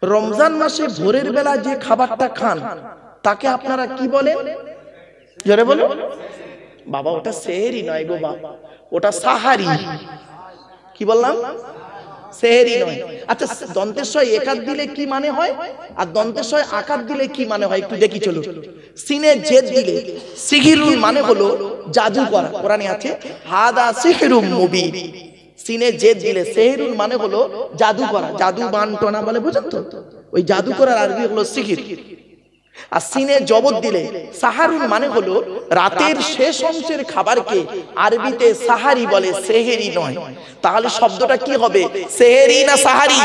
রমজান মাসে ভোরের বেলা যে খাবারটা খান তাকে আপনারা কি বলেন? জোরে বলো বাবা। ওটা সেহরি নয় গো বাবা, ওটা সাহারি। কি বললাম? সেহরি নয়। আচ্ছা, দন্তেশ্বয় একাত দিলে কি মানে হয় আর দন্তেশ্বয় আকাত দিলে কি মানে হয় একটু দেখি চলো। সিনে জেদ দিলে সিহিরুন মানে হলো জাদু করা। কোরআনে আছে হাদা সিহরুম মুবিন। সিনে জেদ দিলে সেহরুন মানে হলো জাদু করা, জাদু বানটনা বলে, বুঝেন তো? ওই জাদু করার আরবি হলো সিহির। আর সিনে জবর দিলে সাহারুন মানে হলো রাতের শেষ অংশের খাবারকে আরবিতে সাহারি বলে, সেহেরি নয়। তাহলে শব্দটা কি হবে? সেহেরি না সাহারি?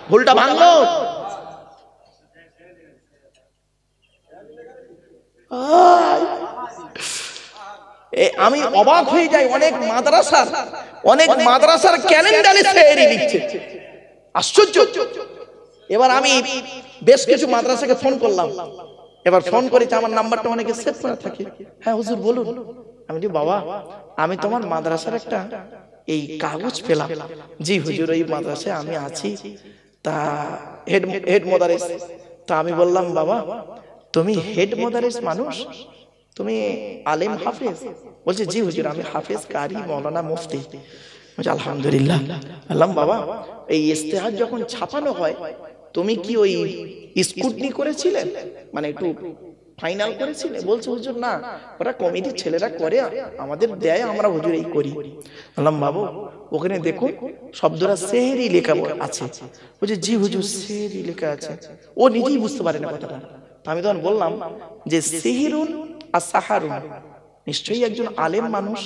ভুলটা ভাঙলো। আমি অবাক হয়ে যাই, অনেক মাদ্রাসার ক্যালেন্ডারে সেহেরি লিখছে। আশ্চর্য। এবার আমি বেশ কিছু মাদ্রাসাকে ফোন করলাম। এবার ফোন করেছে, আমার নাম্বারটা অনেকে সেভ করা থাকে। হ্যাঁ হুজুর বলুন। আমি বলি বাবা, আমি তোমার মাদ্রাসার একটা এই কাগজ পেলাম। জি হুজুর, এই মাদ্রাসায় আমি আছি, তা হেড মোদারেস। তা আমি বললাম বাবা, তুমি হেড মোদারেস মানুষ, তুমি আলেম হাফেজ? বলছে জি হুজুর, আমি হাফেজ কারি মৌলানা মুফতি। বলছে আলহামদুলিল্লাহ। বললাম বাবা, এই ইস্তেহার যখন ছাপানো হয় তুমি কি ওই স্কুটনি করেছিলে, মানে একটু ফাইনাল করেছিলে? বলছে হুজুর না, ওরা কমিটির ছেলেরা করে, আমাদের দেয়, আমরা হুজুর এই করি। বললাম বাবু, ওখানে দেখুন শব্দটা সেহরি লেখা আছে। বলছে জি হুজুর, সেহরি লেখা আছে। ও নিজেই বুঝতে পারে না কথাটা। আমি তখন বললাম যে সেহিরুন আর সাহারুন, নিশ্চয়ই একজন আলেম মানুষ,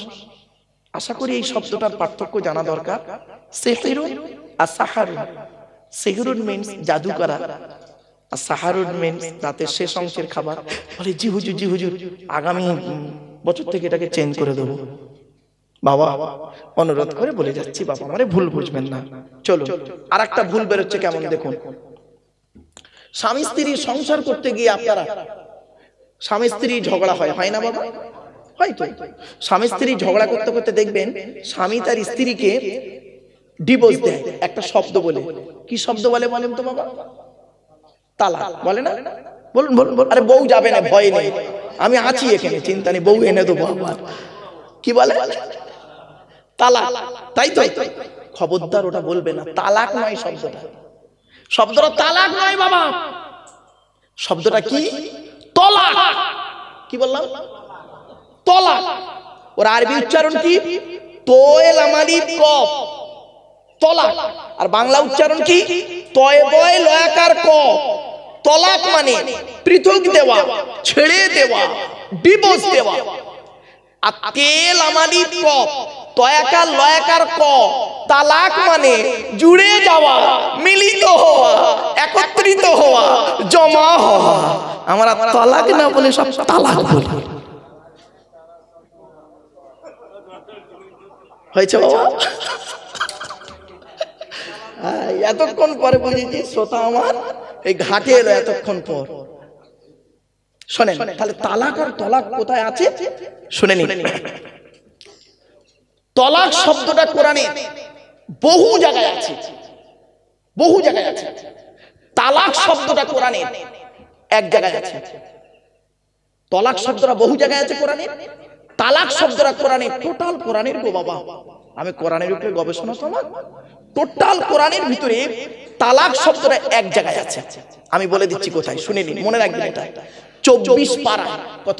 আশা করি এই শব্দটার পার্থক্য জানা দরকার। সেহিরুন আর সাহারুন, সেহিরুন মিন্স জাদু করা আর সাহারুন মিন্স রাতের শেষ অংশের খাবার। বলে জি হুজুর, জি হুজুর, আগামী বছর থেকে এটাকে চেঞ্জ করে দেবো। বাবা অনুরোধ করে বলে যাচ্ছি বাবা, আমারে ভুল বুঝবেন না। চলো, আর একটা ভুল বেরোচ্ছে কেমন দেখুন। স্বামী স্ত্রী সংসার করতে গিয়ে আপনারা, স্বামী স্ত্রী ঝগড়া হয় না বাবা? হয়তো স্বামী স্ত্রী ঝগড়া করতে করতে দেখবেন স্বামী তার স্ত্রীকে ডিভোর্স দেয় একটা শব্দ বলে। কি শব্দ বলে বলেন তো বাবা? তালাক বলে না? বলুন বলুন। আরে বউ যাবে না, ভয় নেই, আমি আছি এখানে, চিন্তা নেই, বউ এনে দেবো আবার। কি বলে? তালাক। তাই তো, খবরদার ওটা বলবে না, তালাক নয় শব্দটা। শব্দটা তালাক নয় বাবা, শব্দটা কি? তলাক। কি বললাম? তলাক। ওর আরবি উচ্চারণ কি? তোয়েল আমালিফ কফ, তলাক। আর বাংলা উচ্চারণ কি? তয় বয় লয়াকার ক। তলাক মানে পৃথক দেওয়া, ছেড়ে দেওয়া, ডিভোর্স দেওয়া। আর তেল আমালিফ কফ, তয়াকার লয়াকার ক, তালাক মানে জুড়ে যাওয়া, মিলিত হওয়া, একত্রিত হওয়া, জমা হওয়া। আমরা তালাক না বলে সব তালাক বলি। হয়েছে বাবা? এতক্ষণ পরে বুঝেছি শ্রোতা আমার এই ঘাটে এলো এতক্ষণ পর। শোনেন তাহলে তালাক আর তলাক কোথায় আছে শুনে নিন। তলাক শব্দটা কোরআনে বহু জায়গায় আছে, বহু জায়গায় আছে। তালাক শব্দটা কোরআনে এক জায়গায় আছে। তলাক শব্দটা বহু জায়গায় আছে কোরআনে, তালাক শব্দটা কোরআনে টোটাল কোরআনের গো বাবা। আমি কোরআনের উপরে গবেষণা তো আমার, টোটাল কোরআনের ভিতরে তালাক শব্দটা এক জায়গায় আছে। আমি বলে দিচ্ছি কোথায়, শুনে নিন, মনে রাখবেন এটা। 24 পারা। কত?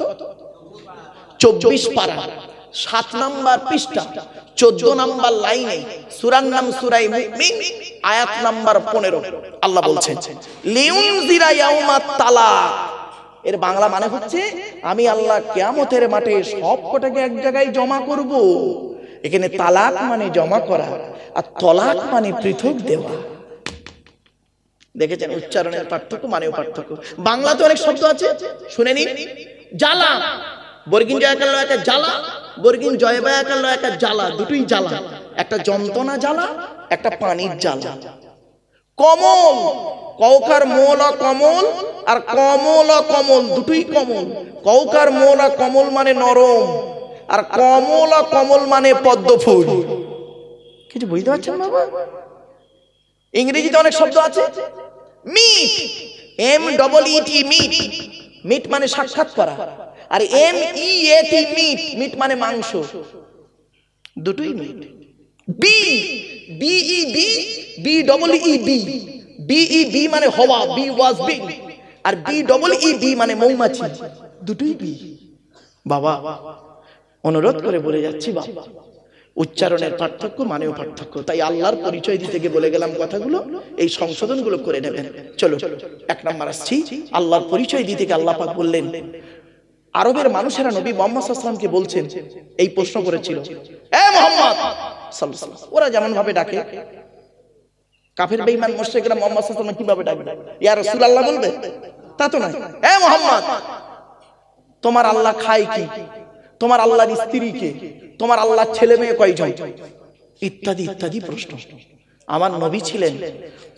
24 পারা, 7 নাম্বার পৃষ্ঠা, 14 নাম্বার লাইনে, সূরার নাম সূরা মুমিন, আয়াত নাম্বার 15। আল্লাহ বলছেন লিউনজিরা ইয়াউমাত তালাক। এর বাংলা মানে হচ্ছে আমি আল্লাহ কিয়ামতের মাঠে সব কটাকে এক জায়গায় জমা করব। এখানে তালাক মানে জমা করা আর তলাক মানে পৃথক দেওয়া। দেখেছেন উচ্চারণের পার্থক্য, মানেও পার্থক্য। বাংলাতে অনেক শব্দ আছে, শুনে নিন। জ্বালা, বর্গিন জয়াকার লয়াকা জ্বালা, বর্গিন জয়বায়াকার লয়াকা জ্বালা, দুটোই জ্বালা। একটা যন্ত্রণা জ্বালা, একটা পানির জ্বালা। কমল, কৌকার মোল কমল আর কমল কমল, দুটোই কমল। কৌকার মোল কমল মানে নরম, আর কমল কমল মানে পদ্ম ফুল। কিছু বুঝতে পারছেন বাবা? ইংরেজিতে অনেক শব্দ আছে, মিট, MEET মিট, মিট মানে সাক্ষাৎ করা। আর MEAT মিট, মিট মানে মাংস, দুটোই মিট। বি, BED, BEEB মানে হওয়া, বি ওয়াজ বিং। আর BEEB মানে মৌমাছি, দুটোই বি। বাবা অনুরোধ করে বলে যাচ্ছি বাবা, উচ্চারণের পার্থক্য, মানেও পার্থক্য। তাই আল্লাহর পরিচয় দিতে গিয়ে বলে গেলাম কথাগুলো, এই সংশোধনগুলো করে নেবেন। চলো 1 নাম্বার আসছি, আল্লাহর পরিচয় দিতে গিয়ে আল্লাহ পাক বললেন, আরবের মানুষেরা নবী মুহাম্মদ সাল্লাল্লাহু আলাইহি ওয়াসাল্লামকে বলছেন, এই প্রশ্ন করেছিল, এ মুহাম্মদ সাল্লাল্লাহু আলাইহি ওয়াসাল্লাম। ওরা যেমন ভাবে ডাকে, কাফের বেঈমান মুশরিকরা মুহাম্মদ সাল্লাল্লাহু আলাইহি ওয়াসাল্লাম কিভাবে ডাকবে? ইয়া রাসূলুল্লাহ বলবে? তা তো নয়। এ মুহাম্মদ, তোমার আল্লাহ খায় কি? তোমার আল্লাহর স্ত্রী কে? তোমার আল্লাহর ছেলে মেয়ে কয়জন? ইত্যাদি ইত্যাদি প্রশ্ন। আমার নবী ছিলেন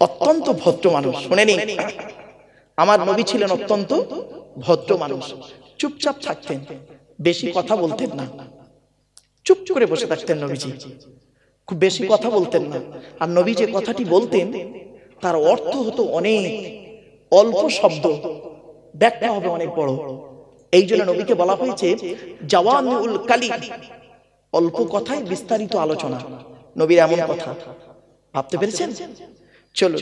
অত্যন্ত ভদ্র মানুষ। শুনেনি, আমার নবী ছিলেন অত্যন্ত ভদ্র মানুষ। চুপচাপ থাকতেন, বেশি কথা বলতেন না, চুপ করে বসে থাকতেন নবীজি, খুব বেশি কথা বলতেন না। আর নবী যে কথাটি বলতেন তার অর্থ হতো অনেক, অল্প শব্দ, ব্যাখ্যা হবে অনেক বড়। এই জন্য নবীকে বলা হয়েছে জাওয়ামিউল কালিম, অল্প কথায় বিস্তারিত আলোচনা। নবীর এমন কথা, ভাবতে পেরেছেন? চলো,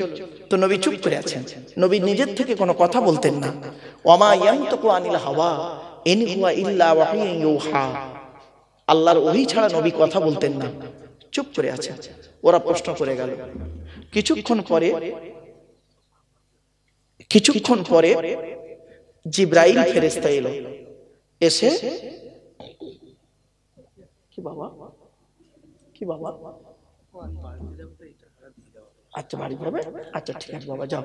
তো নবী চুপ করে আছেন, নবী নিজের থেকে কোনো কথা বলতেন না। ওয়ামা ইয়ানতাকু আনিল হাওয়া ইন হুয়া ইল্লা ওয়াহিয়ুন ইউহা, আল্লাহর ওহী ছাড়া নবী কথা বলতেন না, চুপ করে আছেন। ওরা প্রশ্ন করে গেল। কিছুক্ষণ পরে জিবরাইল ফেরেশতা এলো, এসে কি বাবা আচ্ছা বাড়ি যাবে, আচ্ছা ঠিক আছে বাবা যাও,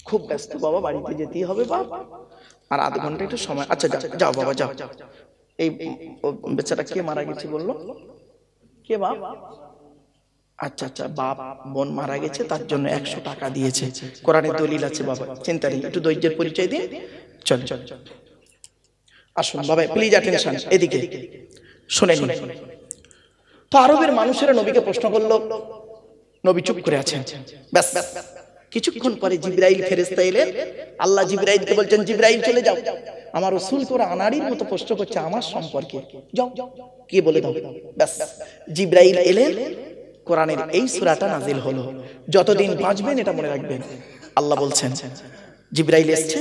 খুব ব্যস্ত বাবা, বাড়িতে যেতেই হবে বাবা, আর আধ ঘন্টা একটু সময়, আচ্ছা যাও বাবা যাও। এই বেচারা কে মারা গেছে বললো? কে বাপ? আচ্ছা আচ্ছা, বাপ বোন মারা গেছে, তার জন্য 100 টাকা দিয়েছে, কোরআনের দলিল আছে বাবা, চিন্তা নেই, একটু ধৈর্যের পরিচয় দিন। চল আসুন বাবা, প্লিজ অ্যাটেনশন, এদিকে শুনে নিন। তো আরবের মানুষেরা নবীকে প্রশ্ন করলো, নবী চুপ করে আছেন। ব্যাস, কিছুক্ষণ পরে জিবরাইল ফেরেশতা এলেন। আল্লাহ জিবরাইলকে বলছেন, জিবরাইল চলে যাও, আমার রাসূল করে আনাড়ির মতো প্রশ্ন করছে আমার সম্পর্কে, যাও কি বলে দাও। ব্যাস, জিবরাইল এলেন, কোরআনের এই সূরাটা নাজিল হলো। যতদিন বাঁচবেন এটা মনে রাখবেন। আল্লাহ বলছেন, জিবরাইল এসেছে,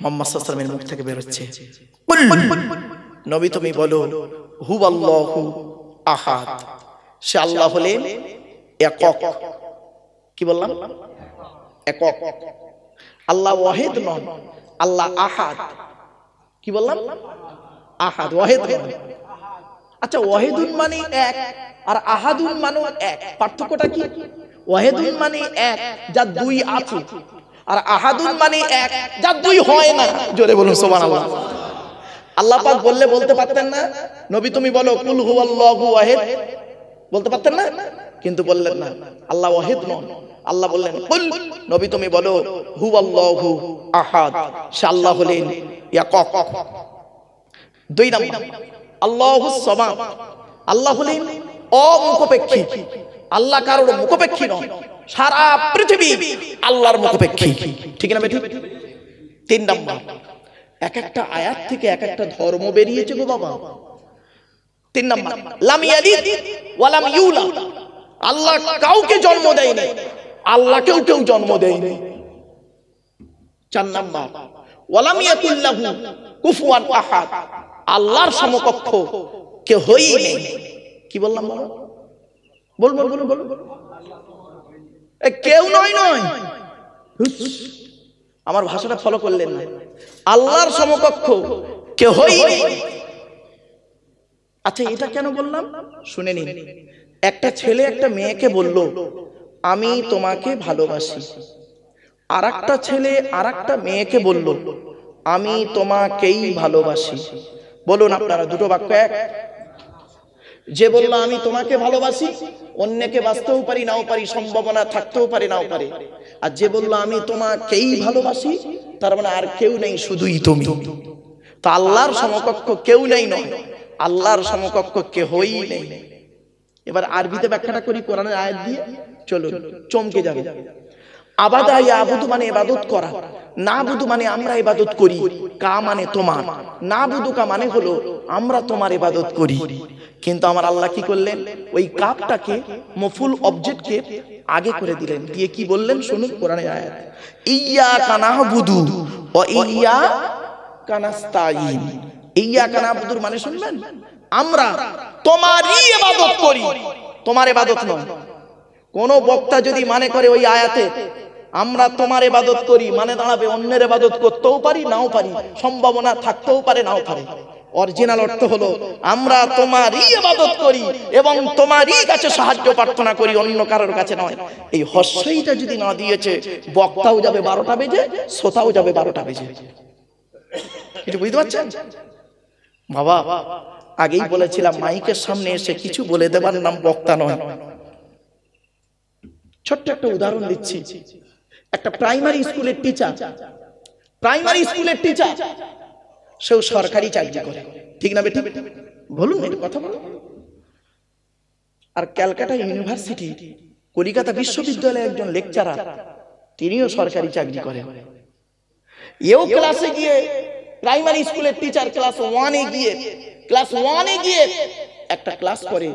মুহাম্মদ সাল্লাল্লাহু আলাইহি ওয়াসাল্লামের মুখ থেকে বের হচ্ছে, নবী তুমি বলো হুয়াল্লাহু আহাদ, সে আল্লাহ হলেন একক। কি বললাম? একক। আল্লাহ ওয়াহিদ নন, আল্লাহ আহাদ। কি বললাম? আহাদ, ওয়াহিদ নন। আচ্ছা, ওয়াহিদুন মানে এক, আর আহাদুন মানে এক, পার্থক্যটা কি? ওয়াহিদুন মানে এক যার দুই আছে, আর আহাদুন মানে এক যার দুই হয় না। জোরে বলুন সুবহানাল্লাহ। আল্লাহ পাক বলতে পারতেন না, নবী তুমি বলো কুল হুয়াল্লাহু ওয়াহিদ, বলতে পারতেন না? কিন্তু বললেন না, আল্লাহ ওয়াহিদ নন। আল্লাহ বললেন কুল, নবী তুমি বলো হুয়াল্লাহু আহাদ, সে আল্লাহ হলেন একক। 2 নাম্বার, আল্লাহুস সামাদ, আল্লাহ হলেন অমুখপেক্ষী। আল্লাহ কারোর মুখপেক্ষী নন, সারা পৃথিবী আল্লাহর মুখপেক্ষী। ঠিক না বেঠিক? 3 নাম্বার, এক একটা আয়াত থেকে এক একটা ধর্ম বেরিয়েছে গো বাবা। 3 নাম্বার, লাম ইয়ালিদ ওয়া লাম ইউলাদ, আল্লাহ কাউকে জন্ম দেয়নি, আল্লাহকেও কেউ জন্ম দেয়নি। 4 নাম্বার, ওয়া লাম ইয়াকুল লাহু কুফুয়ান আহাদ, আল্লাহর সমকক্ষ কেউই নেই। কি বললাম বাবা? বল কেউ নয়। আমার ভাষাটা ফলো করলেন না। আল্লাহর সমকক্ষ কেউই নেই। আচ্ছা, এটা কেন বললাম শুনে নিন। একটা ছেলে একটা মেয়েকে বলল আমি তোমাকে ভালোবাসি, আর একটা ছেলে আর একটা মেয়েকে বলল আমি তোমাকেই ভালোবাসি। বলুন আপনারা, দুটো বাক্য এক? যে বললো আমি তোমাকে ভালোবাসি, অন্যকে বাঁচতেও পারি নাও পারি, সম্ভাবনা থাকতেও পারে নাও পারে। আর যে বললো আমি তোমাকেই ভালোবাসি, তার মানে আর কেউ নেই, শুধুই তুমি। তো আল্লাহর সমকক্ষ কেউ নেই নয়, আল্লাহর সমকক্ষ কেউই নেই। এবার আরবিতে ব্যাখ্যাটা করি কোরআনের আয়াত দিয়ে, চলো চমকে যাবে। আবাদা ইয়াবুদু মানে ইবাদত করা, নাবুদু মানে আমরা ইবাদত করি, কা মানে তোমার, নাবুদুকা মানে হলো আমরা তোমার ইবাদত করি। কিন্তু আমার আল্লাহ কি করলেন, ওই কাফটাকে মফুল অবজেক্টকে আগে করে দিলেন, দিয়ে কি বললেন শুনুন কোরআনের আয়াত, ইয়্যাকা না'বুদু ওয়া ইয়্যাকা নাস্তাঈন। ইয়্যাকা না'বুদুর মানে শুনবেন, আমরা তোমারই ইবাদত করি, তোমার ইবাদত নয়। কোন বক্তা যদি মানে করে ওই আয়াতে আমরা তোমার ইবাদত করি, মানে দাঁড়াবে অন্যের ইবাদত করতেও পারি নাও পারি, সম্ভাবনা থাকতেও পারে নাও পারে। অরিজিনাল অর্থ হলো আমরা তোমারই ইবাদত করি এবং তোমারই কাছে সাহায্য প্রার্থনা করি, অন্য কারোর কাছে নয়। এই হস্যইটা যদি না দিয়েছে, বক্তাও যাবে 12টা বেজে, শ্রোতাও যাবে 12টা বেজে। কিছু বুঝতে পারছেন বাবা? আগেই বলেছিলাম মাইকের সামনে এসে কিছু বলে দেবার নাম বক্তা নয়। ছোট্ট একটা উদাহরণ দিচ্ছি। একটা প্রাইমারি স্কুলের টিচার, সেও সরকারি চাকরি করে, ঠিক না বেটা? বলুন একটু কথা বলুন। আর ক্যালকাটা ইউনিভার্সিটি, কলিকাতা বিশ্ববিদ্যালয়ে একজন লেকচারার, তিনিও সরকারি চাকরি করেন। এও ক্লাসে গিয়ে, প্রাইমারি স্কুলের টিচার ক্লাস 1-এ গিয়ে একটা ক্লাস করে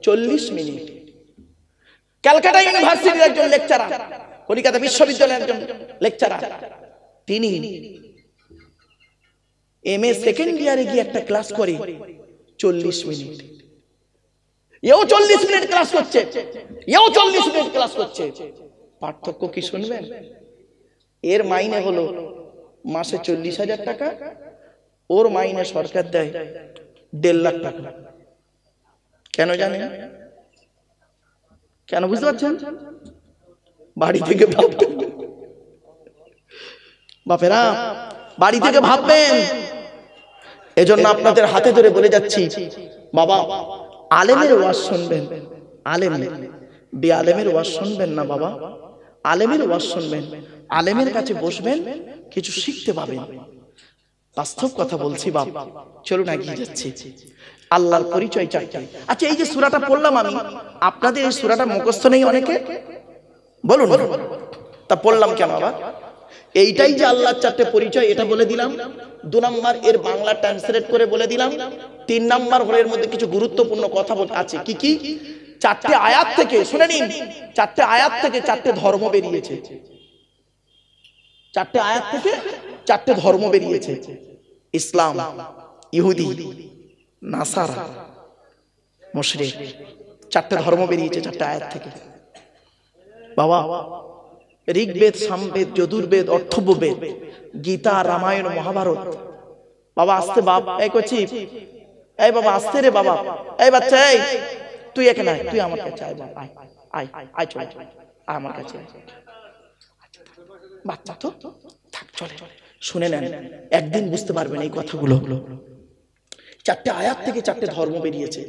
40 মিনিট। ক্যালকাটা ইউনিভার্সিটির একজন লেকচারার, কলিকাতা বিশ্ববিদ্যালয়ের একজন লেকচারার, তিনি এমএ সেকেন্ড ইয়ারে গিয়ে একটা ক্লাস করে 40 মিনিট। এও 40 মিনিট ক্লাস করছে, পার্থক্য কি শুনবেন? এর মাইনে হলো মাসে 40,000 টাকা, ওর মাইনে সরকার দেয় 1.5 লাখ টাকা। কেন জানেন? কেন বুঝতে পারছেন? বাড়ি থেকে ভাববেন বাপেরা, বাড়ি থেকে ভাববেন। এজন্য আপনাদের হাতে ধরে বলে যাচ্ছি বাবা, আলেমের ওয়াজ শুনবেন, বেআলেমের ওয়াজ শুনবেন না বাবা। আলেমের ওয়াজ শুনবেন, আলেমের কাছে বসবেন, কিছু শিখতে পাবেন। বাস্তব কথা বলছি বাবা, চলুন এগিয়ে যাচ্ছি। আল্লাহর পরিচয় চারটি। আচ্ছা, এই যে সূরাটা পড়লাম আমি, আপনাদের এই সূরাটা মুখস্থ নেই অনেকে? বলুন তা পড়লাম কেন আবার? এইটাই যে আল্লাহর 4টে পরিচয়, এটা বলে দিলাম। 2 নাম্বার এর বাংলা ট্রান্সলেট করে বলে দিলাম। 3 নাম্বার হলো এর মধ্যে কিছু গুরুত্বপূর্ণ কথা আছে। কি কি? 4টে আয়াত থেকে শুনে নিন, 4টে আয়াত থেকে 4টে ধর্ম বেরিয়েছে। 4টে আয়াত থেকে 4টে ধর্ম বেরিয়েছে। ইসলাম, ইহুদি, নাসারা, মুশরিক, 4টে ধর্ম বেরিয়েছে 4টে আয়াত থেকে বাবা। ঋগ্বেদ, সামবেদ, যজুর্বেদ, অর্থববেদ, গীতা, রামায়ণ, মহাভারত। বাবা আসতে, বাপ এই করছি, এই বাবা আসতে রে বাবা, এই বাচ্চা, এই তুই এখানে আয়, তুই আমার কাছে আয়, আয় আয় আয়, চল আমার কাছে। বাচ্চা তো থাক, চলে শুনে নেন, একদিন বুঝতে পারবেন এই কথাগুলো। 4টে আয়াত থেকে 4টে ধর্ম বেরিয়েছে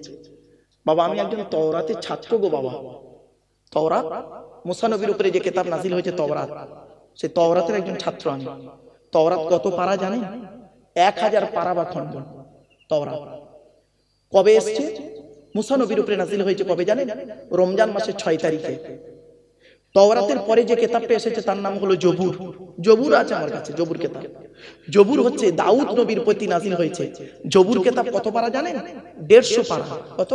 বাবা। আমি একজন তওরাতের ছাত্র গো বাবা। তওরাত, মুসা নবীর উপরে যে কিতাব নাজিল হয়েছে তওরাত, সেই তওরাতের একজন ছাত্র আমি। তওরাত কত পারা জানেন? 1000 পারা বা খণ্ড তওরাত। কবে এসেছে? মুসা নবীর উপরে নাজিল হয়েছে কবে জানেন? রমজান মাসের 6 তারিখে। তওরাতের পরে যে কিতাবটা এসেছে তার নাম হলো জবুর। জবুর আছে আমার কাছে, জবুর কিতাব। জবুর হচ্ছে দাউদ নবীর প্রতি নাজিল হয়েছে। জবুর কিতাব কত পারা জানেন? 150 পারা। কত?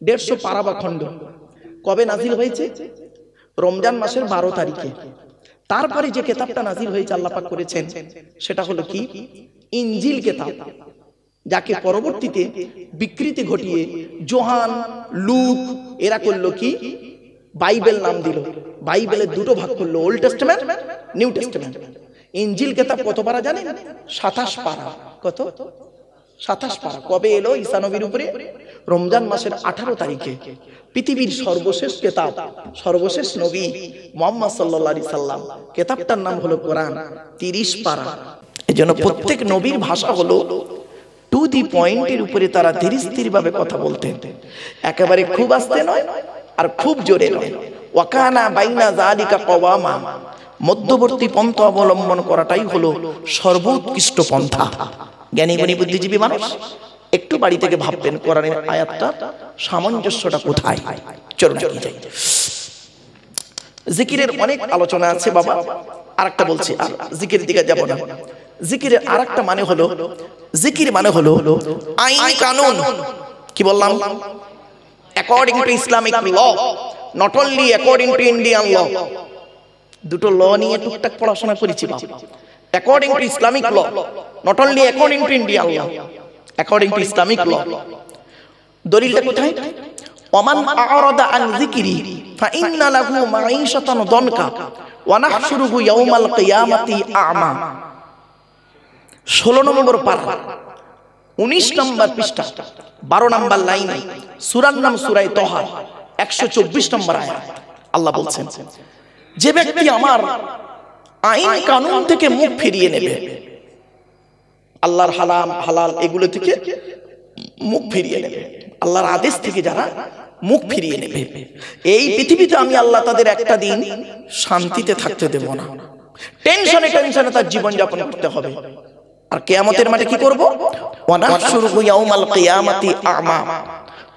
150 পারা বা খণ্ড। কবে নাজিল হয়েছে? রমজান মাসের 12 তারিখে। তারপরে যে কিতাবটা নাজিল হয়েছে আল্লাহ পাক করেছেন, সেটা হলো কি? ইনজিল কিতাব, যাকে পরবর্তীতে বিকৃতি ঘটিয়ে যোহান, লুক এরা করলো কি? বাইবেল নাম দিল। বাইবেলের 2টো ভাগ করলো, ওল্ড টেস্টামেন্ট, নিউ টেস্টামেন্ট। ইনজিল কিতাব কত পারা জানেন? 27 পারা। কত? 27 পারা। কবে এলো ঈসা নবীর উপরে? রমজান মাসের 18 তারিখে। পৃথিবীর সর্বশেষ কিতাব, সর্বশেষ নবী মুহাম্মদ সাল্লাল্লাহু আলাইহি সাল্লাম, কিতাবটার নাম হলো কোরআন, 30 পারা। এজন্য প্রত্যেক নবীর ভাষা হলো টু দি পয়েন্টের উপরে তারা ধীর স্থির ভাবে কথা বলতেন, একেবারে খুব আস্তে নয় আর খুব জোরে নয়। ওয়াকানা বাইনা যালিকা কওয়ামা, মধ্যবর্তী পন্থা অবলম্বন করাটাই হলো সর্বোৎকৃষ্ট পন্থা। জ্ঞানী গুণী বুদ্ধিজীবী মানুষ একটু বাড়ি থেকে ভাববেন কোরআনের আয়াতটা সামঞ্জস্যটা কোথায়। চলুন যাই। জিকিরের অনেক আলোচনা আছে বাবা, আরেকটা বলছি, আর জিকিরের দিকে যাব না। জিকিরের আরেকটা মানে হলো, জিকির মানে হলো আইন কানুন। কি বললাম? According to Islamic law, not only according to Indian law. দুটো ল নিয়ে টুকটাক পড়াশোনা করেছি বাবা। According to Islamic law, not only according to Indian law, according to Islamic law. দলিলটা কোথায়? ওমান আ'রাদা আন যিকরি ফাইন্না লাহু মাঈশাতান দনকা ওয়া নাহশুরুহু ইয়াওমাল কিয়ামাতি আ'মা। 16 নম্বর পারা, 19 নম্বর পৃষ্ঠা, 12 নম্বর লাইনে, সূরার নাম সূরা তাহা, 124 নম্বর আয়াত। আল্লাহ বলছেন, যে ব্যক্তি আমার আইন কানুন থেকে মুখ ফিরিয়ে নেবে, আল্লাহর হারাম হালাল এগুলো থেকে মুখ ফিরিয়ে নেবে, আল্লাহর আদেশ থেকে যারা মুখ ফিরিয়ে নেবে, এই পৃথিবীতে আমি আল্লাহ তাদের একটা দিন শান্তিতে থাকতে দেব না। টেনশনে টেনশনে তার জীবন যাপন করতে হবে। আর কিয়ামতের মাঠে কি করব? ওয়া নাহশুরুহু ইয়াওমাল কিয়ামাতি আ'মা।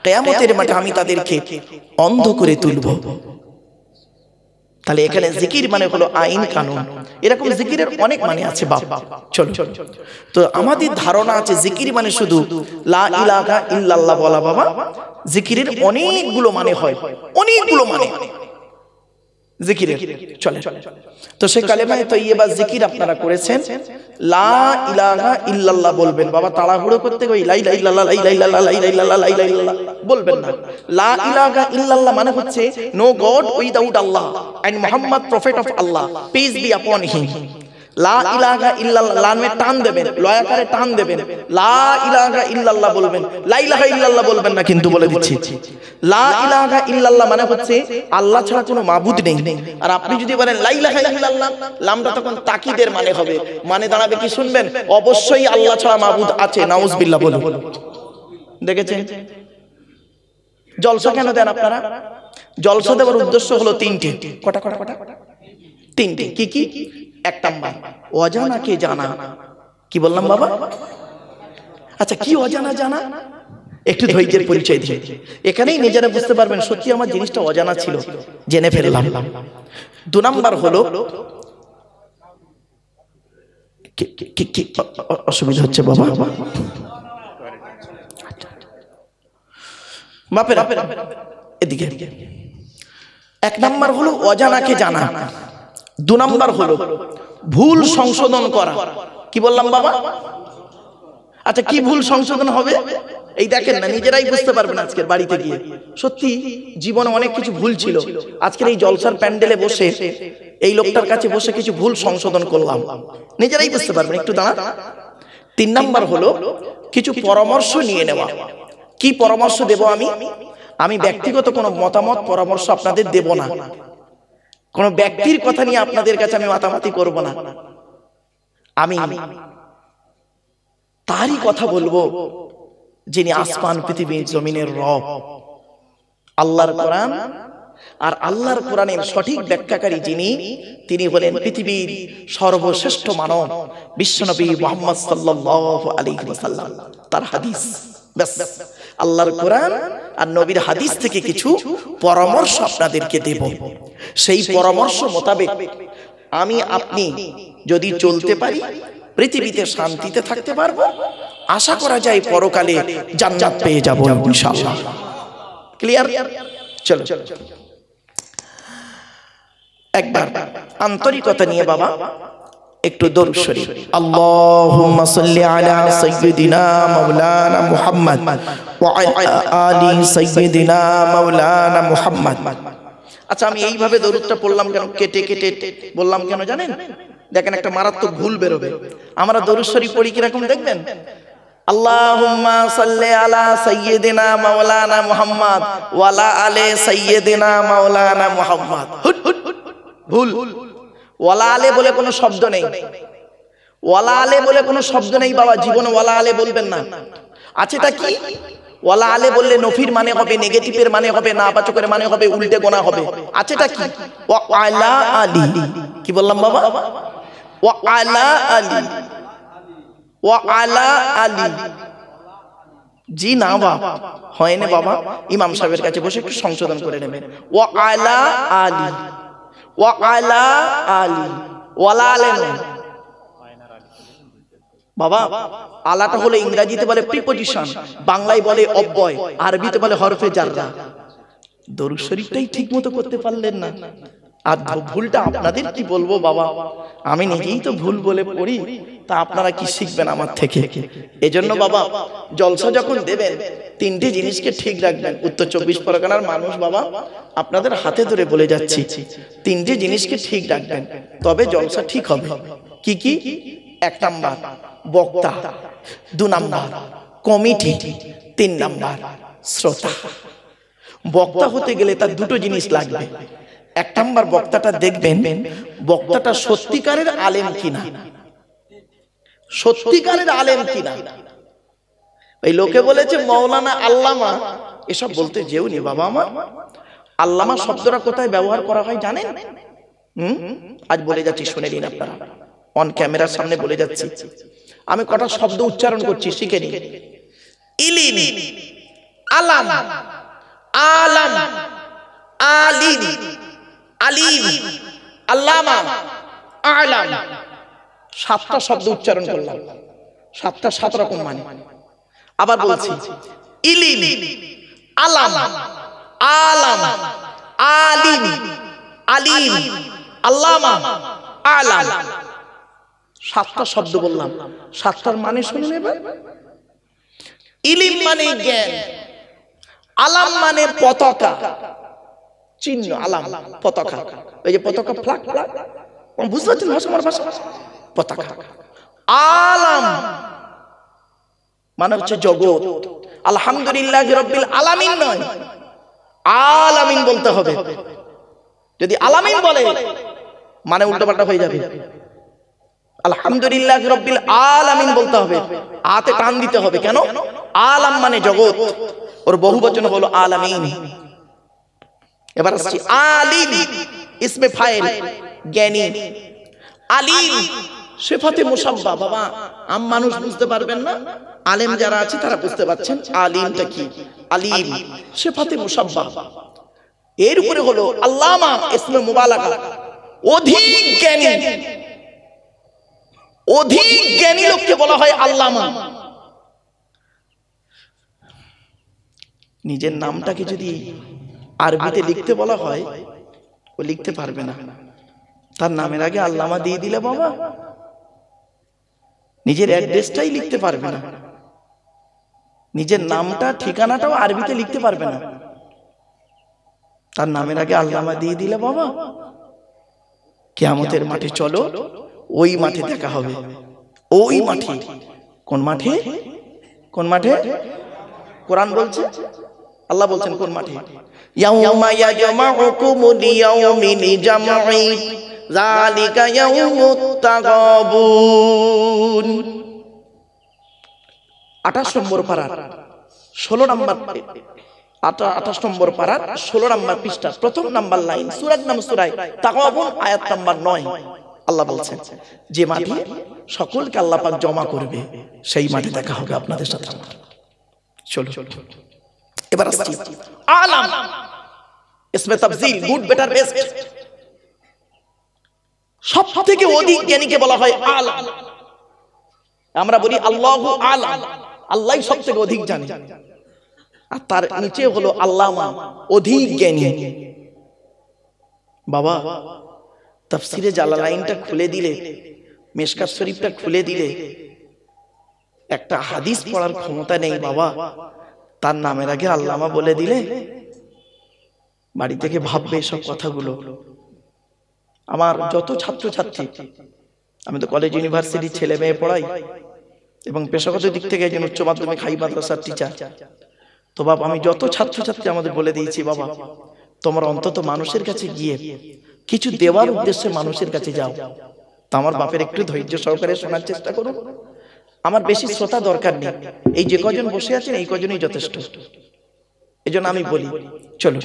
কিয়ামতের মাঠে আমি তাদেরকে অন্ধ করে তুলব। তাহলে এখানে জিকির মানে হলো আইন কানুন। এরকম জিকিরের অনেক মানে আছে বাবা। চলো, তো আমাদের ধারণা আছে জিকির মানে শুধু লা ইলাহা ইল্লাল্লাহ বলা বাবা। জিকিরের অনেকগুলো মানে হয়, অনেকগুলো মানে জিকিরের। চলে, তো সেই কালেমায়ে তয়্যিবা জিকির আপনারা করেছেন, লা ইলাহা ইল্লাল্লাহ বলবেন বাবা। তাড়াহুড়ো করতে গিয়ে লা ইলাহা ইল্লাল্লাহ, লা ইলাহা ইল্লাল্লাহ, লা ইলাহা ইল্লাল্লাহ, লা ইলাহা ইল্লাল্লাহ বলবেন না। লা ইলাহা ইল্লাল্লাহ মানে হচ্ছে no god without Allah and Muhammad prophet of Allah, peace be upon him. লা ইলাহা ইল্লাল্লাহ, লামে টান দেবেন, লয়াকারে টান দেবেন, লা ইলাহা ইল্লাল্লাহ বলবেন, লা ইলাহা ইল্লাল্লাহ বলবেন না, কিন্তু বলে দিচ্ছি লা ইলাহা ইল্লাল্লাহ মানে হচ্ছে আল্লাহ ছাড়া কোনো মাবুদ নেই। আর আপনি যদি বলেন লা ইলাহা ইল্লাল্লাহ, লামটা তখন তাকিদের মানে হবে, মানে দাঁড়াবে কি শুনবেন? অবশ্যই আল্লাহ ছাড়া মাবুদ আছে, নাউজুবিল্লাহ বলুন। দেখেছেন জলসা কেন দেন আপনারা? জলসা দেওয়ার উদ্দেশ্য হলো তিনটে। কটা? তিনটে। কি কি? এক নাম্বার অজানাকে জানা। কি বললাম বাবা? আচ্ছা, কি অজানা জানা? একটু ধৈর্যের পরিচয় দিয়ে এখানেই নিজেরা বুঝতে পারবেন সত্যি আমার জিনিসটা অজানা ছিল, জেনে ফেললাম। 2 নাম্বার হলো কি অসুবিধা হচ্ছে বাবা? বাপেরা এদিকে। 1 নাম্বার হলো অজানাকে জানা, 2 নাম্বার হলো ভুল সংশোধন করা। কি বললাম বাবা? আচ্ছা, কি ভুল সংশোধন হবে? এই দেখেন না, নিজেরাই বুঝতে পারবেন আজকের বাড়িতে গিয়ে। সত্যি জীবনে অনেক কিছু ভুল ছিল, আজকের এই জলসার প্যান্ডেলে বসে এই লোকটার কাছে বসে কিছু ভুল সংশোধন করলাম, নিজেরাই বুঝতে পারবেন। একটু দাঁড়া। 3 নাম্বার হলো কিছু পরামর্শ নিয়ে নেওয়া। কি পরামর্শ দেব আমি ব্যক্তিগত কোনো মতামত পরামর্শ আপনাদের দেব না, কোন ব্যক্তির কথা নিয়ে আপনাদের কাছে আমি মাতামাতি করব না। আমি তারই কথা বলবো যিনি আসমান পৃথিবী জমিনের রব, আল্লাহর কোরআন। আর আল্লাহর কোরআনের সঠিক ব্যাখ্যাকারী যিনি, তিনি হলেন পৃথিবীর সর্বশ্রেষ্ঠ মানব বিশ্বনবী মুহাম্মদ সাল্লাল্লাহু আলাইহি ওয়াসাল্লাম। তার হাদিস, ব্যাস আল্লাহর কোরআন আর নবীর হাদিস থেকে কিছু পরামর্শ আপনাদেরকে দেব। সেই পরামর্শ মোতাবেক আমি আপনি যদি চলতে পারি, পৃথিবীতে শান্তিতে থাকতে পারবো, আশা করা যায় পরকালে জান্নাত পেয়ে যাব ইনশাআল্লাহ। ক্লিয়ার? চলো একবার আন্তরিকতা নিয়ে বাবা একটু দরুদ শরীফ। আল্লাহুম্মা সাল্লি আলা সাইয়্যিদিনা মাওলানা মুহাম্মদ ওয়া আলা আলি সাইয়্যিদিনা মাওলানা মুহাম্মদ। আচ্ছা, আমি এইভাবে দরুদটা পড়লাম কেন, কেটে কেটে বললাম কেন জানেন? দেখেন একটা মারাত্মক ভুল বেরোবে। আমরা দরুদ শরীফ পড়ি কিরকম দেখবেন? আল্লাহুম্মা সাল্লি আলা সাইয়্যিদিনা মাওলানা মুহাম্মদ ওয়া আলা আলি সাইয়্যিদিনা মাওলানা মুহাম্মদ। ভুল। ওয়ালা আলে বলে কোনো শব্দ নেই, ওয়ালা আলে বলে কোনো শব্দ নেই বাবা, জীবনে ওয়ালা আলে বলবেন না। আছে তা কি? ওয়ালা আলে বললে নফির মানে হবে, নেগেটিভের মানে হবে, নাবাচকের মানে হবে, উল্টে গোনা হবে। আছে তা কি? ওয়া আলা আলি। কি বললাম বাবা? ওয়া আলা আলি, ওয়া আলা আলি। জি না বাপ, হয় না বাবা। ইমাম সাহেবের কাছে বসে একটু সংশোধন করে নেবেন। ওয়া আলা আলী, ওয়া আলা আলী, ওয়ালা আলে নয় বাবা। আলাটা হলো ইংরেজিতে বলে প্রিপজিশন, বাংলায় বলে অব্যয়, আরবিতে বলে হরফে জাররা। দরুদ শরীফটাই ঠিক মতো করতে পারলেন না, আর ভুলটা আপনাদের কি বলবো বাবা, আমি নিজেই তো ভুল বলে পড়ি, তা আপনারা কি শিখবেন আমার থেকে? এজন্য বাবা জলসা যখন দেবেন তিনটি জিনিসকে ঠিক রাখবেন। উত্তর 24 পরগনার মানুষ বাবা, আপনাদের হাতে ধরে বলে যাচ্ছি, তিনটি জিনিসকে ঠিক রাখবেন, তবে জলসা ঠিক হবে। কি কি? 1 নাম্বার বক্তা, 2 নাম্বার কমিটি, 3 নাম্বার শ্রোতা। বক্তা হতে গেলে তার দুটো জিনিস লাগবে। 1 নাম্বার বক্তাটা দেখবেন বক্তাটা সত্যিকারের আলেম কিনা, সত্যিকারের আলেম কিনা। ওই লোকে বলেছে মৌলানা আল্লামা, এসব বলতে যেও নি বাবা আমার। আল্লামা শব্দটা কোথায় ব্যবহার করা হয় জানেন? আজ বলে যাচ্ছি, শুনে নিন আপনারা, অন ক্যামেরার সামনে বলে যাচ্ছি। আমি কটা শব্দ উচ্চারণ করছি, শিখে নিন। ইলিম, আলাম, আলাম, আলিম, আলিম, আল্লামা, আলাম। 7টা শব্দ উচ্চারণ করলাম, 7টা 7 রকম মানে। আবার বলছি, ইলিম, আলাম, আলাম, আলিম, আলিম, আল্লামা, আলাম। 7টা শব্দ বললাম, 7টার মানে শুনে নেবেন। ইলিম মানে জ্ঞান, আলাম মানে পতাকা, চিহ্ন, আলাম পতাকা, ওই যে পতাকা ফ্ল্যাগ ফ্ল্যাগ, বুঝতে পারছেন ভাষা, আমার ভাষা, পতাকা। আলাম মানে হচ্ছে জগৎ। আলহামদুলিল্লাহ রাব্বিল আলামিন নয়, আলামিন বলতে হবে। যদি আলামিন বলে মানে উল্টোপাল্টা হয়ে যাবে। আলহামদুলিল্লাহ রাব্বিল আলামিন বলতে হবে, আতে টান দিতে হবে। কেন? আলাম মানে জগৎ, ওর বহুবচন হলো আলামিন। এবার আসছি আলিম, ইসমে ফাইল, জ্ঞানী। আলিম সিফাতে মুসাব্বা। বাবা আম মানুষ বুঝতে পারবেন না, আলেম যারা আছে তারা বুঝতে পারছেন আলিমটা কি। আলিম সিফাতে মুসাব্বা। এর উপরে হলো আল্লামা, ইসমে মুবালাগা, অধিক জ্ঞানী। অধিক জ্ঞানী লোককে বলা হয় আল্লামা। নিজের নামটাকে যদি আরবিতে লিখতে বলা হয়, ও লিখতে পারবে না। তার নামের আগে আল্লামা দিয়ে দিলে বাবা নিজের অ্যাড্রেসটাই লিখতে পারবে না, নিজের নামটা ঠিকানাটাও আরবিতে লিখতে পারবে না। তার নামের আগে আল্লামা দিয়ে দিলে বাবা কিয়ামতের মাঠে চলো, ওই মাঠে দেখা হবে। ওই মাঠে, কোন মাঠে? কোন মাঠে? কোরআন বলছে, আল্লাহ বলছেন কোন মাঠে? ইয়াউমা ইয়াজমাউকুমু লিয়াউমিল জামঈ যালিকা ইয়াউমুত তাগাবুন। 28 নম্বর পারা 16 নম্বর 28 নম্বর পারা 16 নম্বর পৃষ্ঠা, প্রথম নাম্বার লাইন, সূরার নাম সূরা তাগাবুন, আয়াত নাম্বার 9। আল্লাহ বলছেন যে মাঠে সকলকে আল্লাহ পাক জমা করবে, সেই মাঠে দেখা হবে আপনাদের সাথে আমার। চলো এবার আসছি আলাম, ইসমে তাফজিল, গুড বেটার বেস্ট। সবথেকে অধিক জ্ঞানীকে বলা হয় আলাম। আমরা বলি আল্লাহু আলাম, আল্লাহই সবথেকে অধিক জানে। আর তার নিচে হলো আল্লামা, অধিক জ্ঞানী। বাবা তাফসিরে জালালাইনটা খুলে দিলে, মিশকাত শরীফটা খুলে দিলে একটা হাদিস পড়ার ক্ষমতা নেই বাবা, তার নামের আগে আল্লামা বলে দিলে বাড়ি থেকে ভাববে সব কথাগুলো। আমার যত ছাত্রছাত্রী, আমি তো কলেজ ইউনিভার্সিটির ছেলে মেয়ে পড়াই এবং পেশাগত দিক থেকে একজন উচ্চ মাধ্যমিক হাই মাদ্রাসার টিচার। তো বাবা আমি যত ছাত্রছাত্রী আমাদের বলে দিয়েছি, বাবা তোমরা অন্তত মানুষের কাছে গিয়ে কিছু দেওয়ার উদ্দেশ্যে মানুষের কাছে যাও। তো আমার বাপের একটু ধৈর্য সহকারে শোনার চেষ্টা করো। আমার বেশি শ্রোতা দরকার নেই, এই যে কজন বসে আছেন এই কজনই যথেষ্ট। এজন্য আমি বলি চলো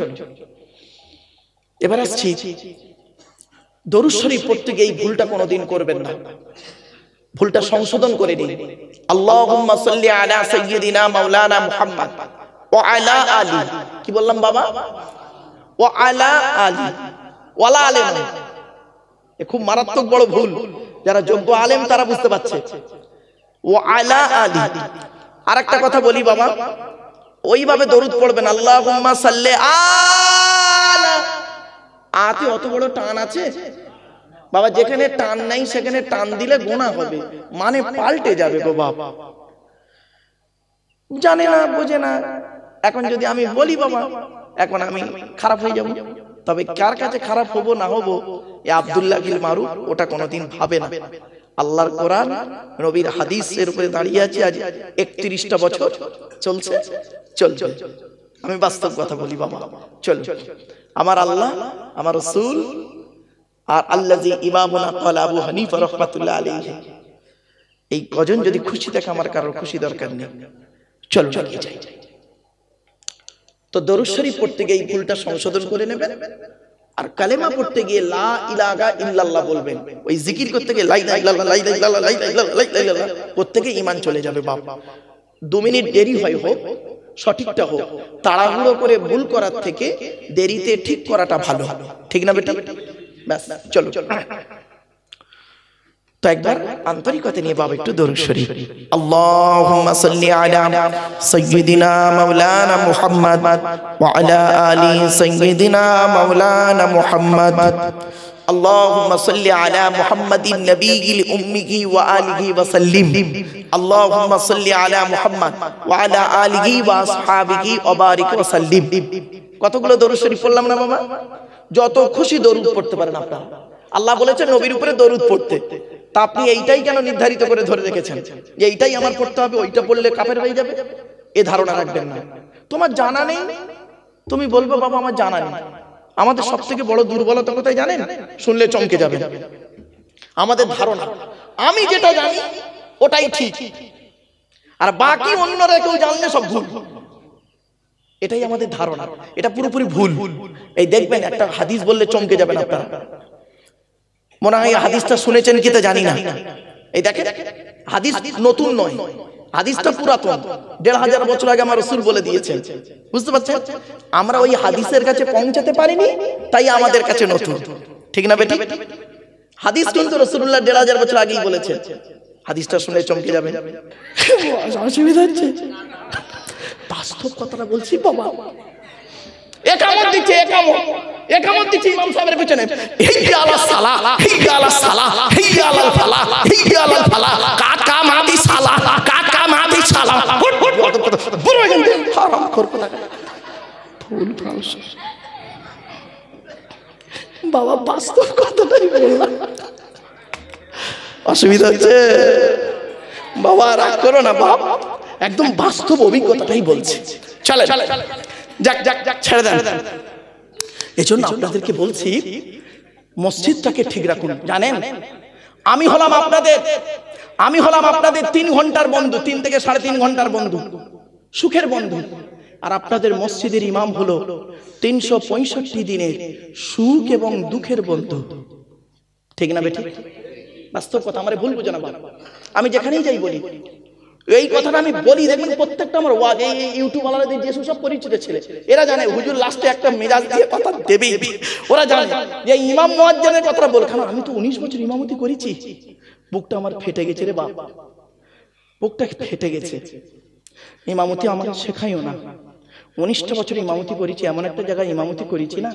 এবার আসছি দরুদ শরীফ পড়তে গিয়ে এই ভুলটা কোনোদিন করবেন না। ভুলটা সংশোধন করে নিন। আল্লাহুম্মা সাল্লি আলা সাইয়্যিদিনা মাওলানা মুহাম্মদ ওয়া আলা আলি, কি বললাম বাবা? ওয়া আলা আলি, ওয়ালা আলে নয়। এ খুব মারাত্মক বড় ভুল, যারা যোগ্য আলেম তারা বুঝতে পারছে। ওয়া আলা আলি। আরেকটা কথা বলি বাবা, ওইভাবে দরুদ পড়বেন আল্লাহুম্মা সাল্লি আলা, আতে অত বড় টান আছে বাবা, যেখানে টান নাই সেখানে টান দিলে গোনা হবে, মানে পাল্টে যাবে গো বাবা। জানে না, বোঝে না। এখন যদি আমি বলি বাবা, এখন আমি খারাপ হয়ে যাব। তবে কার কাছে খারাপ হবো না হবো, এ আব্দুল্লাহ বিল মারুফ ওটা কোনোদিন ভাবে না। আল্লাহর কোরআন নবীর হাদিসের উপরে দাঁড়িয়ে আছে, আজ 31টা বছর চলছে। আমি বাস্তব কথা বলি বাবা, চল। আমার আল্লাহ, আমার রাসূল, আর আল্লাজি ইমামুনা ক্বালা আবু হানিফা রাহমাতুল্লাহ আলাইহি, এই কজন যদি খুশি থাকে আমার কারোর খুশি দরকার নেই। চলো চলিয়ে যাই। তো দরুদ শরীফ পড়তে গিয়ে এই ভুলটা সংশোধন করে নেবেন, আর কালেমা পড়তে গিয়ে লা ইলাহা ইল্লাল্লাহ বলবেন। ওই জিকির করতে গিয়ে লা ইলাহা ইল্লাল্লাহ, লা ইলাহা ইল্লাল্লাহ, লা ইলাহা ইল্লাল্লাহ, লা ইলাহা ইল্লাল্লাহ প্রত্যেকে ঈমান চলে যাবে বাবা। 2 মিনিট দেরি হয় হোক, সঠিকটা হোক। তাড়াহুড়ো করে ভুল করার থেকে দেরিতে ঠিক করাটা ভালো, ঠিক না বেটা? ব্যাস, চলো। তো একবার আন্তরিকতা নিয়ে বাবা একটু দরুদ শরীফ। আল্লাহুম্মা সাল্লি আলা সাইয়্যিদিনা মাওলানা মুহাম্মদ ওয়া আলা আলি সাইয়্যিদিনা মাওলানা মুহাম্মদ। اللهم صل على محمد النبي الأمي وآله وسلم. اللهم صل على محمد وعلى آله وأصحابه وبارك وسلم. কতগুলো দরুদ শরীফ পড়লাম না বাবা? যত খুশি দরুদ পড়তে পারেন আপনারা। আল্লাহ বলেছেন নবীর উপরে দরুদ পড়তে, তা আপনি এইটাই কেন নির্ধারিত করে ধরে রেখেছেন যে এইটাই আমার পড়তে হবে, ওইটা পড়লে কাফের হয়ে যাবে? এ ধারণা রাখবেন না। তোমার জানা নেই, তুমি বলবে বাবা আমার জানা নেই। আমাদের সব থেকে বড় দুর্বলতা কোথায় জানেন? শুনলে চমকে যাবেন। আমাদের ধারণা আমি যেটা জানি ওটাই ঠিক, আর বাকি অন্যরা কেউ জানলে সব ভুল। এটাই আমাদের ধারণা, এটা পুরোপুরি ভুল। এই দেখবেন একটা হাদিস বললে চমকে যাবেন আপনারা। মনে হয় হাদিসটা শুনেছেন কি তা জানি না। এই দেখেন, হাদিস নতুন নয়, হাদিসটা পুরাতন। 1500 বছর আগে আমার রাসূল বলে দিয়েছেন। বুঝতে পারছেন? আমরা ওই হাদিসের কাছে পৌঁছাতে পারিনি, তাই আমাদের কাছে নতুন, ঠিক না বেটা? হাদিস কিন্তু রাসূলুল্লাহ 1500 বছর আগেই বলেছেন। হাদিসটা শুনে চমকে যাবেন। অসুবিধা হচ্ছে, বাস্তব কথাটা বলছি বাবা। একামত দিচ্ছে, একামত দিচ্ছে ইমাম সাহেবের পিছনে। হিয়া আলাস সালাহ, হিয়া আলাস সালাহ, হিয়া আলাল ফালাহ, হিয়া আলাল ফালাহ, কাকা মাদি সালাহ, কাকা মাদি সালাহ। বুড়ো হয়ে গেল, হারাম করব না। ভুল ভাল বাবা, বাস্তব কথাটাই বললাম। অসুবিধা হচ্ছে বাবা, রাগ করো না বাবা, একদম বাস্তব অভিজ্ঞতাটাই বলছি। চলে যাক যাক যাক, ছেড়ে দেন। এজন্য আপনাদেরকে বলছি মসজিদটাকে ঠিক রাখুন। জানেন, আমি হলাম আপনাদের 3 ঘন্টার বন্ধু, 3 থেকে 3.5 ঘন্টার বন্ধু, সুখের বন্ধু। আর আপনাদের মসজিদের ইমাম হলো 365 দিনের সুখ এবং দুঃখের বন্ধু, ঠিক না বেঠিক? বাস্তব কথা, আমারে ভুল বুঝো না বাবা। আমি যেখানেই যাই বলি এই কথাটা, আমি বলি দেখবেন প্রত্যেকটা আমার ওয়াজ, এই ইউটিউব ওয়ালাদের যে সব পরিচিত ছেলে, এরা জানে হুজুর লাস্টে একটা মেজাজ দিয়ে কথা দেবেই। ওরা জানে যে ইমাম মুয়াজ্জিনের কথা বলখান। আমি তো 19 বছর ইমামতি করেছি, বুকটা আমার ফেটে গেছে রে বাবা, বুকটা ফেটে গেছে। ইমামতি আমার শেখাইও না। 19টা বছর ইমামতি করেছি, এমন একটা জায়গায় ইমামতি করেছি না,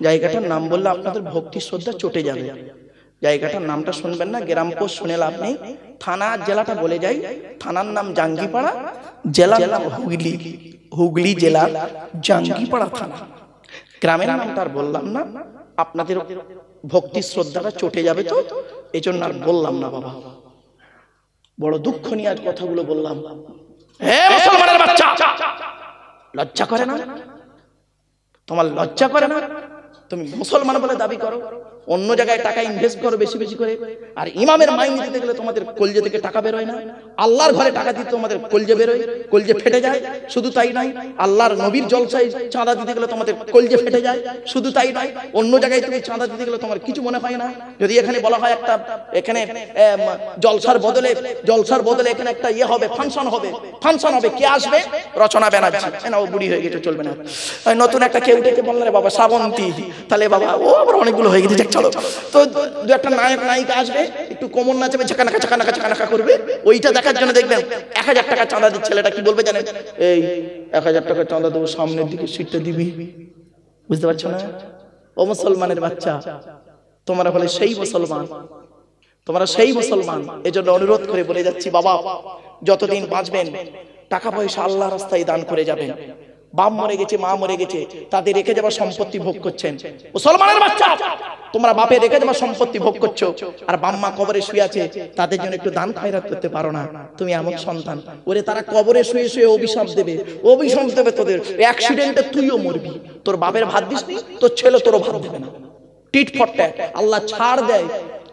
জায়গাটার নাম বললে আপনাদের ভক্তি শ্রদ্ধা চটে যাবে। জায়গাটার নামটা শুনবেন না, গ্রাম পোস্ট শুনে লাভ নেই। থানা জেলাটা বলে যাই, থানার নাম জাঙ্গিপাড়া, জেলার নাম হুগলি জেলা জাঙ্গিপাড়া থানা। গ্রামের নামটা আর বললাম না, আপনাদের ভক্তি শ্রদ্ধাটা চটে যাবে, তো এই জন্য আর বললাম না বাবা। বড় দুঃখ নিয়ে আজ কথাগুলো বললাম। মুসলমানের বাচ্চা, লজ্জা করে না তোমার? লজ্জা করে না? তুমি মুসলমান বলে দাবি করো, অন্য জায়গায় টাকা ইনভেস্ট করো বেশি বেশি করে। আর ইমামের মাইনে দিতে গেলে তোমাদের কলজে থেকে টাকা বেরোয় না, আল্লাহর ঘরে টাকা দিতে তোমাদের কলজে বেরোয়, কলজে ফেটে যায়। শুধু তাই নয়, আল্লাহর নবীর জলসায় চাঁদা দিতে গেলে তোমাদের কলজে ফেটে যায়। শুধু তাই নয়, অন্য জায়গায় তুমি চাঁদা দিতে গেলে তোমার কিছু মনে হয় না। যদি এখানে বলা হয় একটা এখানে জলসার বদলে এখানে একটা ইয়ে হবে, ফাংশন হবে, কে আসবে? রচনা ব্যানার্জি। না, ও বুড়ি হয়ে গেছে, চলবে না। নতুন একটা কেউ ডেকে বললে বাবা শ্রাবন্তী, তাহলে বাবা ও আবার অনেকগুলো হয়ে গেছে, চলো। তো দু একটা নায়ক নায়িকা আসবে, একটু কোমর নাচাবে, ঝাঁকানাকা করবে, ওইটা দেখার জন্য দেখবেন 1000 টাকা চাঁদা দিচ্ছে। ছেলেটা কি বলবে জানেন? এই 1000 টাকা চাঁদা দেবো, সামনের দিকে সিটটা দিবি। বুঝতে পারছো না? ও মুসলমানের বাচ্চা, তোমরা বলে সেই মুসলমান, তোমরা সেই মুসলমান। এজন্য অনুরোধ করে বলে যাচ্ছি, বাবা যতদিন বাঁচবেন টাকা পয়সা আল্লাহ রাস্তায় দান করে যাবেন। বাপ মরে গেছে, মা মরে গেছে, তাদের রেখে যাওয়া সম্পত্তি ভোগ করছেন। মুসলমানের বাচ্চা, তোমরা বাপে রেখে যাওয়া সম্পত্তি ভোগ করছো, আর বাম্মা কবরে শুয়ে আছে, তাদের জন্য একটু দান খয়রাত করতে পারো না? তুমি এমন সন্তান, ওরে তারা কবরে শুয়ে শুয়ে অভিশাপ দেবে তোদের। অ্যাক্সিডেন্টে তুইও মরবি, তোর বাপের ভাত দিস নি, তোর ছেলে তোরও ভাত দেবে না। Tit for tat. আল্লাহ ছাড় দেয়,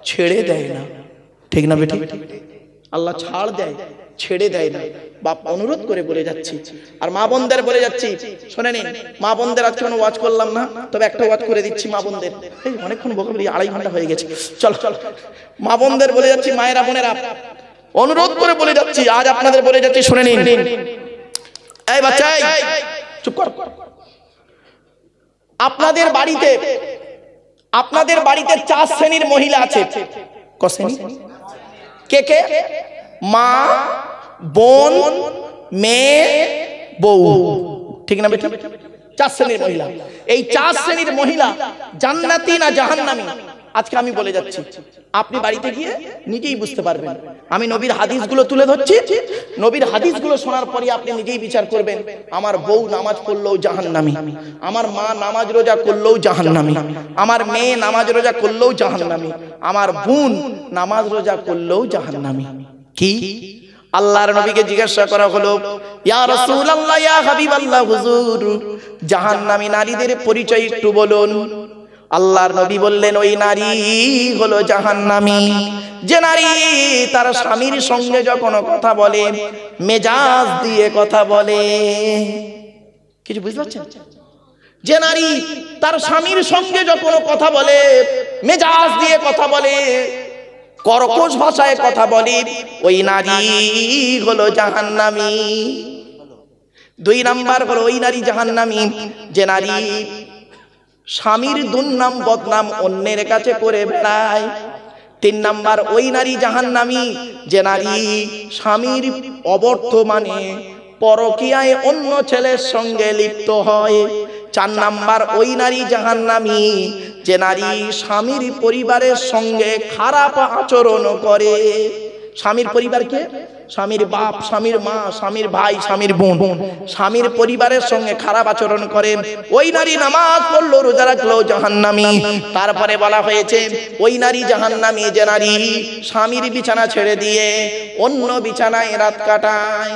ছেড়ে দেয় না। ঠিক না বেটি? আল্লাহ ছাড় দেয়, ছেড়ে দেয় না। বাপ অনুরোধ করে বলে যাচ্ছি, আর মা বোনদের বলে যাচ্ছি, শুনে নিন। মা বোনদের আজকে কোনো ওয়াজ করলাম না, তবে একটা ওয়াজ করে দিচ্ছি মা বোনদের। এই অনেকক্ষণ বকে বলি, 2.5 ঘন্টা হয়ে গেছে। চল মা বোনদের বলে যাচ্ছি, মায়েরা বোনেরা অনুরোধ করে বলে যাচ্ছি, আজ আপনাদের বলে যাচ্ছি, শুনে নিন। এই বাচ্চা, চুপ কর। আপনাদের বাড়িতে 4 শ্রেণীর মহিলা আছে। ক শ্রেণী? কে কে? মা, বোন, মেয়ে, বউ। ঠিক না বেটা? 4 শ্রেণীর মহিলা। এই 4 শ্রেণীর মহিলা জান্নাতি না জাহান্নামী? আজকে আমি বলে যাচ্ছি, আপনি বাড়িতে গিয়ে নিজেই বুঝতে পারবেন। আমি নবীর হাদিসগুলো তুলে ধরছি, নবীর হাদিসগুলো শোনার পরে আপনি নিজেই বিচার করবেন। আমার বউ নামাজ পড়লেও জাহান্নামী, আমার মা নামাজ রোজা করলেও জাহান্নামী, আমার মেয়ে নামাজ রোজা করলেও জাহান্নামী, আমার বোন নামাজ রোজা করলেও জাহান্নামী। কি? আল্লাহর নবীকে জিজ্ঞাসা করা হলো, ইয়া রাসূলুল্লাহ, ইয়া হাবিবাল্লাহ, হুজুর জাহান্নামী নারীদের পরিচয় একটু বলুন। আল্লাহর নবী বললেন, ওই নারী হলো জাহান্নামী যে নারী তার স্বামীর সঙ্গে যখন কথা বলে মেজাজ দিয়ে কথা বলে। কিছু বুঝতে পারছেন? যে নারী তার স্বামীর সঙ্গে যখন কথা বলে মেজাজ দিয়ে কথা বলে, কর্কশ ভাষায় কথা বলে, ওই নারী হলো জাহান্নামী। 2 নাম্বার হলো ওই নারী জাহান্নামী যে নারী স্বামীর দুর্নাম বদনাম অন্যের কাছে করে বেড়ায়। 3 নাম্বার ওই নারী জাহান্নামী যে নারী স্বামীর অবর্তমানে পরকীয়ায় অন্য ছেলের সঙ্গে লিপ্ত হয়। 4 নাম্বার ওই নারী জাহান্নামী যে নারী স্বামীর পরিবারের সঙ্গে খারাপ আচরণ করে। স্বামীর পরিবারকে, স্বামীর বাপ, স্বামীর মা, স্বামীর ভাই, স্বামীর বোন, স্বামীর পরিবারের সঙ্গে খারাপ আচরণ করে, ওই নারী নামাজ পড়লো রোজা রাখলো জাহান্নামী। তারপরে বলা হয়েছে ওই নারী জাহান্নামী যে নারী স্বামীর বিছানা ছেড়ে দিয়ে অন্য বিছানায় রাত কাটায়।